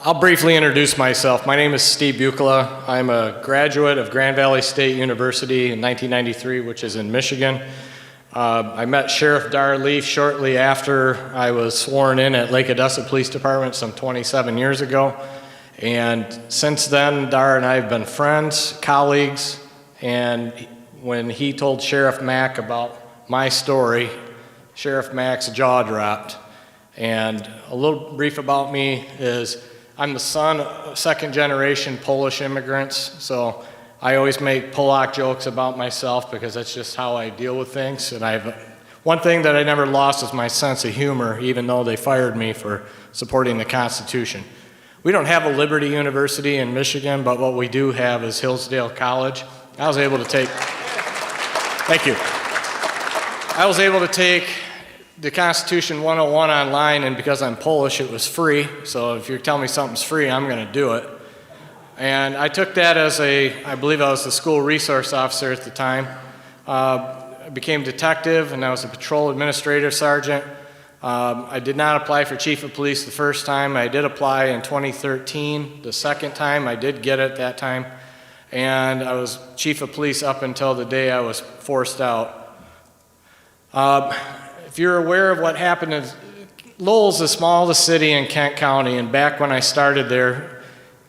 I'll briefly introduce myself. My name is Steve Bukala. I'm a graduate of Grand Valley State University in 1993, which is in Michigan. I met Sheriff Dar Leaf shortly after I was sworn in at Lake Odessa Police Department some 27 years ago. And since then, Dar and I have been friends, colleagues, and when he told Sheriff Mack about my story, Sheriff Mack's jaw dropped. And a little brief about me is I'm the son of second-generation Polish immigrants, so I always make Polak jokes about myself because that's just how I deal with things. And one thing that I never lost is my sense of humor, even though they fired me for supporting the Constitution. We don't have a Liberty University in Michigan, but what we do have is Hillsdale College. I was able to take, thank you. I was able to take the Constitution 101 online, and because I'm Polish, it was free. So if you're telling me something's free, I'm going to do it. And I took that as I believe I was the school resource officer at the time. I became detective, and I was a patrol administrative sergeant. I did not apply for chief of police the first time. I did apply in 2013. The second time, I did get it that time. And I was chief of police up until the day I was forced out. If you're aware of what happened, Lowell's the smallest city in Kent County, and back when I started there,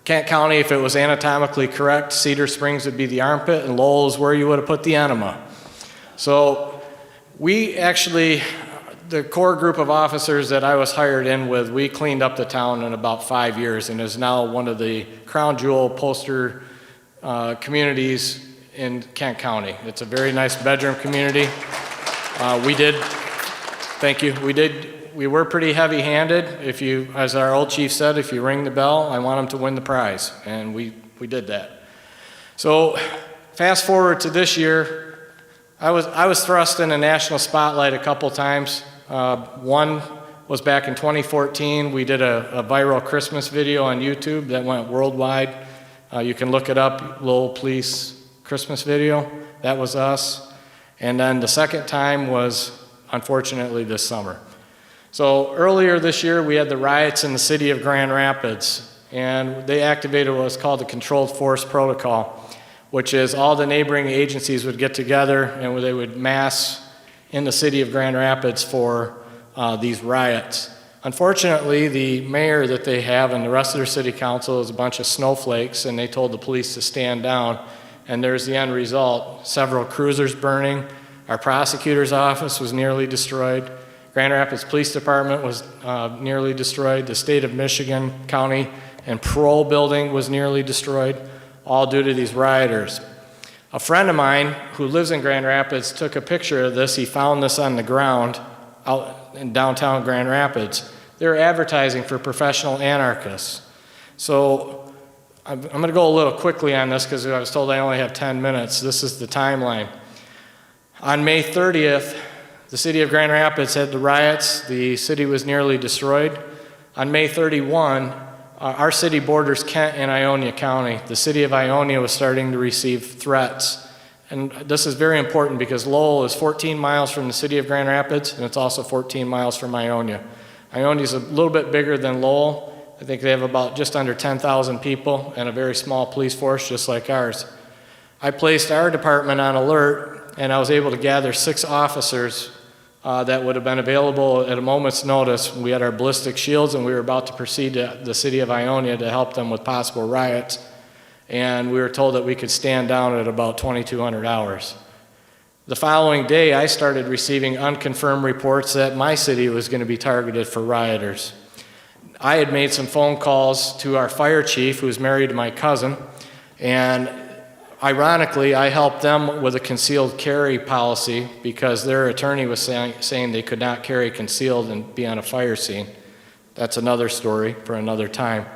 Kent County, if it was anatomically correct, Cedar Springs would be the armpit, and Lowell is where you would have put the enema. So we actually, the core group of officers that I was hired in with, we cleaned up the town in about 5 years, and is now one of the crown jewel poster communities in Kent County. It's a very nice bedroom community. Thank you. We were pretty heavy-handed. As our old chief said, if you ring the bell, I want them to win the prize, and we did that. So fast forward to this year, I was thrust in a national spotlight a couple times. One was back in 2014. We did a viral Christmas video on YouTube that went worldwide. You can look it up, Lowell Police Christmas video. That was us. And then the second time was, unfortunately, this summer. So earlier this year, we had the riots in the city of Grand Rapids, and they activated what's called the Controlled Force Protocol, which is all the neighboring agencies would get together and they would mass in the city of Grand Rapids for these riots. Unfortunately, the mayor that they have and the rest of their city council is a bunch of snowflakes, and they told the police to stand down, and there's the end result. Several cruisers burning. Our prosecutor's office was nearly destroyed. Grand Rapids Police Department was nearly destroyed. The state of Michigan County and parole building was nearly destroyed, all due to these rioters. A friend of mine who lives in Grand Rapids took a picture of this. He found this on the ground out in downtown Grand Rapids. They were advertising for professional anarchists. So I'm going to go a little quickly on this because I was told I only have 10 minutes. This is the timeline. On May 30th, the city of Grand Rapids had the riots. The city was nearly destroyed. On May 31, our city borders Kent and Ionia County. The city of Ionia was starting to receive threats. And this is very important because Lowell is 14 miles from the city of Grand Rapids, and it's also 14 miles from Ionia. Ionia is a little bit bigger than Lowell. I think they have about just under 10,000 people and a very small police force, just like ours. I placed our department on alert, and I was able to gather 6 officers that would have been available at a moment's notice. We had our ballistic shields, and we were about to proceed to the city of Ionia to help them with possible riots. And we were told that we could stand down at about 2,200 hours. The following day, I started receiving unconfirmed reports that my city was going to be targeted for rioters. I had made some phone calls to our fire chief, who's married to my cousin, and ironically, I helped them with a concealed carry policy because their attorney was saying they could not carry concealed and be on a fire scene. That's another story for another time.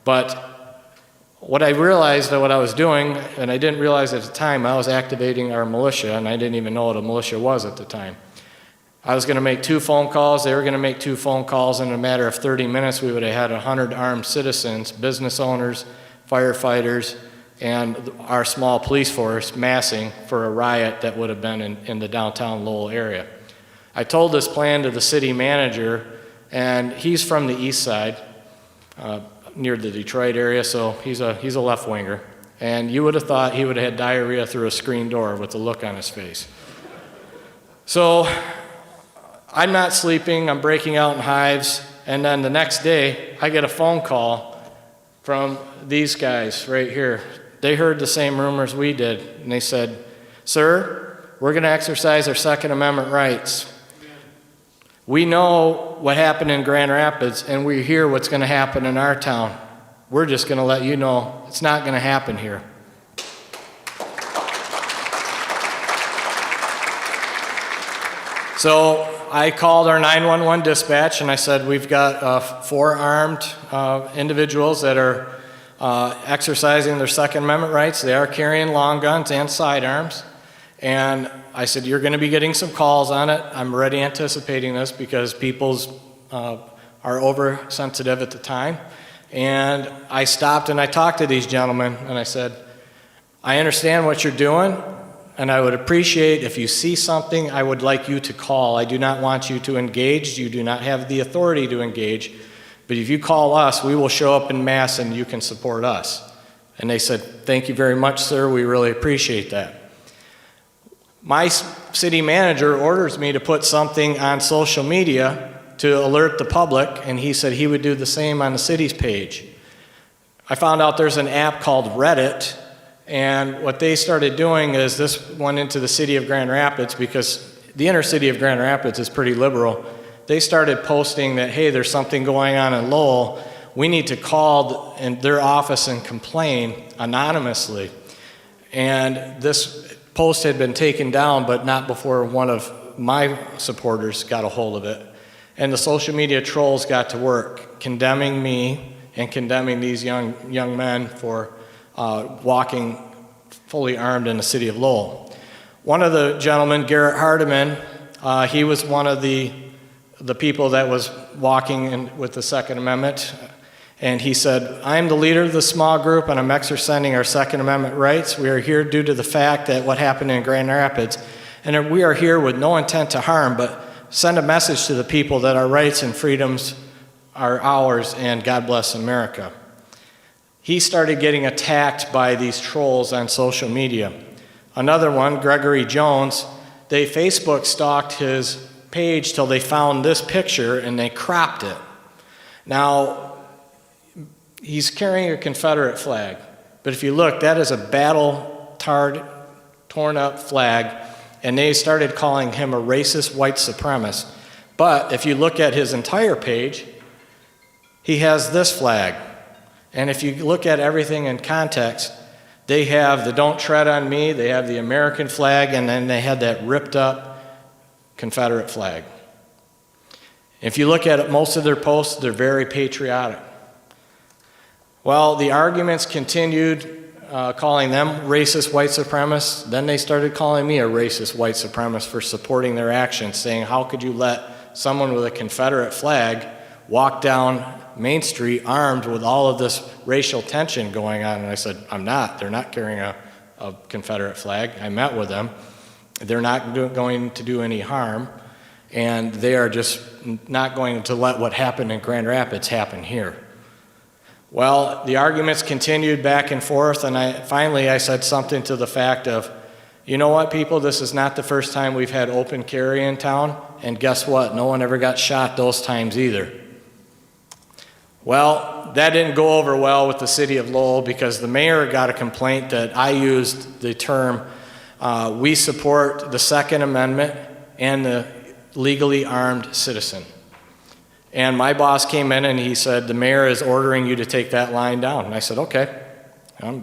But what I realized that what I was doing, and I didn't realize at the time, I was activating our militia, and I didn't even know what a militia was at the time. I was going to make 2 phone calls. They were going to make 2 phone calls. In a matter of 30 minutes, we would have had 100 armed citizens, business owners, firefighters, and our small police force massing for a riot that would have been in the downtown Lowell area. I told this plan to the city manager, and he's from the east side. near the Detroit area, so he's a left winger. And you would have thought he would have had diarrhea through a screen door with the look on his face. So I'm not sleeping, I'm breaking out in hives, and then the next day I get a phone call from these guys right here. They heard the same rumors we did, and they said, "Sir, we're going to exercise our Second Amendment rights. We know what happened in Grand Rapids, and we hear what's going to happen in our town. We're just going to let you know it's not going to happen here." So I called our 911 dispatch and I said, "We've got 4 armed individuals that are exercising their Second Amendment rights. They are carrying long guns and sidearms." And I said, "You're going to be getting some calls on it. I'm already anticipating this because people's are oversensitive at the time." And I stopped and I talked to these gentlemen and I said, "I understand what you're doing, and I would appreciate if you see something, I would like you to call. I do not want you to engage. You do not have the authority to engage. But if you call us, we will show up en masse and you can support us." And they said, "Thank you very much, sir. We really appreciate that." My city manager orders me to put something on social media to alert the public, and he said he would do the same on the city's page. I found out there's an app called Reddit, and what they started doing is this went into the city of Grand Rapids because the inner city of Grand Rapids is pretty liberal. They started posting that, "Hey, there's something going on in Lowell. We need to call in their office and complain anonymously." And this post had been taken down, but not before one of my supporters got a hold of it. And the social media trolls got to work, condemning me and condemning these young men for walking fully armed in the city of Lowell. One of the gentlemen, Garrett Hardiman, he was one of the people that was walking with the Second Amendment. And he said, "I am the leader of the small group, and I'm exercising our Second Amendment rights. We are here due to the fact that what happened in Grand Rapids, and we are here with no intent to harm, but send a message to the people that our rights and freedoms are ours, and God bless America." He started getting attacked by these trolls on social media. Another one, Gregory Jones, they Facebook stalked his page till they found this picture and they cropped it. Now, he's carrying a Confederate flag, but if you look, that is a battle-tarred, torn-up flag, and they started calling him a racist white supremacist. But if you look at his entire page, he has this flag. And if you look at everything in context, they have the "Don't Tread on Me," they have the American flag, and then they had that ripped-up Confederate flag. If you look at most of their posts, they're very patriotic. Well, the arguments continued, calling them racist white supremacists. Then they started calling me a racist white supremacist for supporting their actions, saying, "How could you let someone with a Confederate flag walk down Main Street armed with all of this racial tension going on?" And I said, "I'm not. They're not carrying a Confederate flag. I met with them. They're not going to do any harm, and they are just not going to let what happened in Grand Rapids happen here." Well, the arguments continued back and forth, and finally I said something to the fact of, "You know what, people, this is not the first time we've had open carry in town, and guess what? No one ever got shot those times either." Well, that didn't go over well with the city of Lowell because the mayor got a complaint that I used the term, "We support the Second Amendment and the legally armed citizen." And my boss came in and he said, "The mayor is ordering you to take that line down." And I said, "Okay,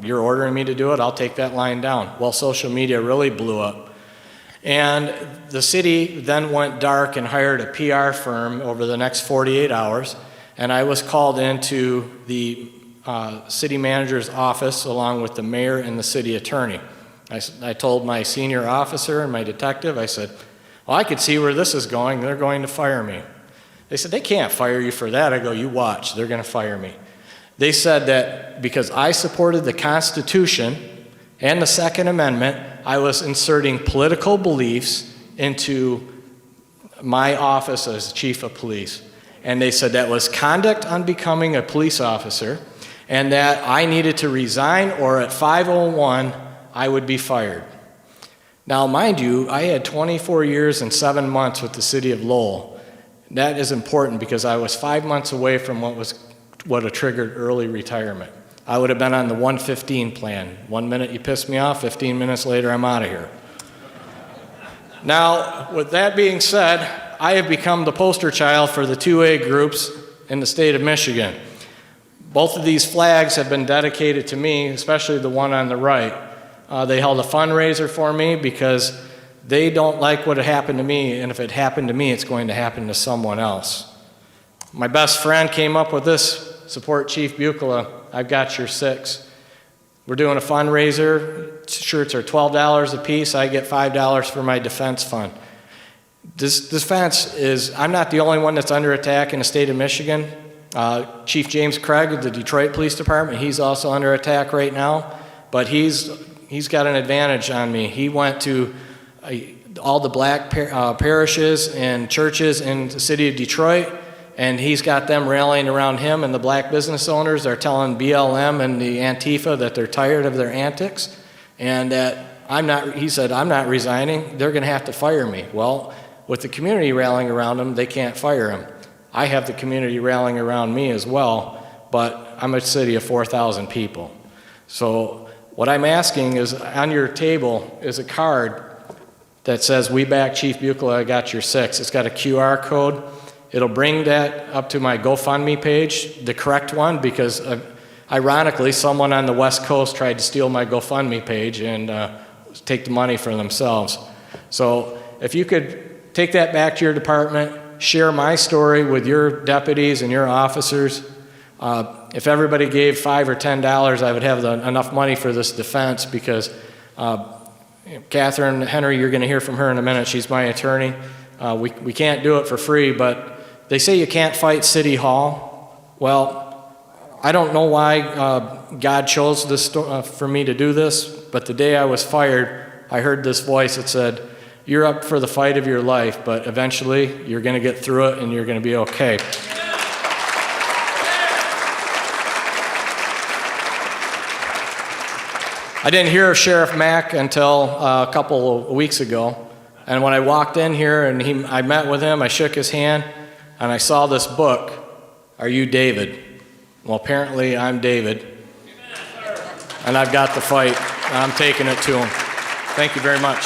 you're ordering me to do it, I'll take that line down." Well, social media really blew up. And the city then went dark and hired a PR firm over the next 48 hours. And I was called into the city manager's office along with the mayor and the city attorney. I told my senior officer and my detective, I said, "Well, I could see where this is going. They're going to fire me." They said, "They can't fire you for that." I go, "You watch, they're going to fire me." They said that because I supported the Constitution and the Second Amendment, I was inserting political beliefs into my office as chief of police. and they said that was conduct unbecoming a police officer, and that I needed to resign, or at 5:01 I would be fired. Now, mind you, I had 24 years and 7 months with the city of Lowell. That is important because I was 5 months away from what would have triggered early retirement. I would have been on the 115 plan. 1 minute you piss me off, 15 minutes later I'm out of here. Now, with that being said, I have become the poster child for the 2A groups in the state of Michigan. Both of these flags have been dedicated to me, especially the one on the right. They held a fundraiser for me because they don't like what had happened to me, and if it happened to me, it's going to happen to someone else. My best friend came up with this: support Chief Bukala, I've got your 6. We're doing a fundraiser. Shirts are $12 a piece. I get $5 for my defense fund. This defense is, I'm not the only one that's under attack in the state of Michigan. Chief James Craig of the Detroit Police Department, he's also under attack right now, but he's got an advantage on me. He went to all the black parishes and churches in the city of Detroit, and he's got them rallying around him, and the black business owners are telling BLM and the Antifa that they're tired of their antics, and that he said, I'm not resigning, they're gonna have to fire me. Well, with the community rallying around him, they can't fire him. I have the community rallying around me as well, but I'm a city of 4,000 people. So what I'm asking is, on your table is a card that says, "We back Chief Bukala, I got your 6." It's got a QR code. It'll bring that up to my GoFundMe page, the correct one, because ironically, someone on the West Coast tried to steal my GoFundMe page and take the money for themselves. So if you could take that back to your department, share my story with your deputies and your officers. If everybody gave $5 or $10, I would have enough money for this defense, because Catherine Henry, you're going to hear from her in a minute. She's my attorney. We can't do it for free, but they say you can't fight City Hall. Well, I don't know why God chose this for me to do this, but the day I was fired, I heard this voice that said, "You're up for the fight of your life, but eventually you're going to get through it and you're going to be okay." I didn't hear of Sheriff Mack until a couple of weeks ago, and when I walked in here and I met with him, I shook his hand, and I saw this book, "Are You David?" Well, apparently I'm David, and I've got the fight, and I'm taking it to him. Thank you very much.